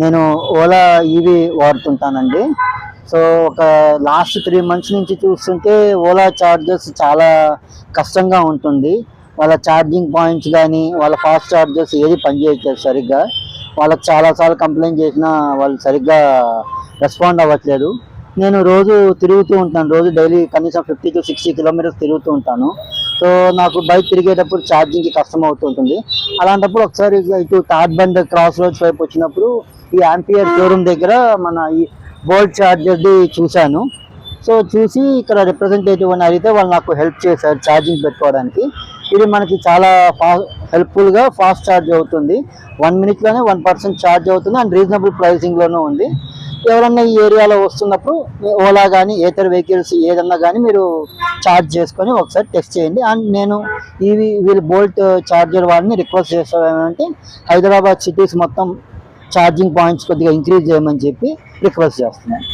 నేను Ola EV వాడుతుంటానండి. So ఒక last 3 months నుంచి చూస్తుంటే ఓలా చార్జర్స్ చాలా కష్టంగా ఉంటుంది. వాళ్ళ ఛార్జింగ్ పాయింట్స్ కానీ వాళ్ళ ఫాస్ట్ చార్జర్స్ ఏది పనిచేయట్లేదు సరిగ్గా. వాళ్ళకి చాలాసార్లు కంప్లైంట్ చేసినా వాళ్ళు సరిగ్గా రెస్పాండ్ అవ్వట్లేదు. నేను రోజు తిరుగుతూ ఉంటాను, రోజు డైలీ కనీసం 50 to 60 kilometers తిరుగుతూ ఉంటాను. సో నాకు బైక్ తిరిగేటప్పుడు ఛార్జింగ్కి కష్టం అవుతుంటుంది. అలాంటప్పుడు ఒకసారి ఇటు థర్డ్ బండ్ క్రాస్ రోడ్స్ వైపు వచ్చినప్పుడు ఈ ఆంపియర్ షోరూమ్ దగ్గర మన ఈ బోల్ట్ ఛార్జర్ది చూశాను. సో చూసి ఇక్కడ రిప్రజెంటేటివ్ అని అడిగితే వాళ్ళు నాకు హెల్ప్ చేశారు ఛార్జింగ్ పెట్టుకోవడానికి. ఇది మనకి చాలా హెల్ప్ఫుల్గా ఫాస్ట్ ఛార్జ్ అవుతుంది. 1 minute-లోనే 1% ఛార్జ్ అవుతుంది అండ్ రీజనబుల్ ప్రైసింగ్లోనూ ఉంది. ఎవరన్నా ఈ ఏరియాలో వస్తున్నప్పుడు ఓలా కానీ ఏతర్ వెహికల్స్ ఏదన్నా కానీ మీరు ఛార్జ్ చేసుకొని ఒకసారి టెస్ట్ చేయండి. అండ్ నేను వీళ్ళు బోల్ట్ ఛార్జర్ వాళ్ళని రిక్వెస్ట్ చేస్తానంటే హైదరాబాద్ సిటీస్ మొత్తం ఛార్జింగ్ పాయింట్స్ కొద్దిగా ఇంక్రీజ్ చేయమని చెప్పి రిక్వెస్ట్ చేస్తున్నాను.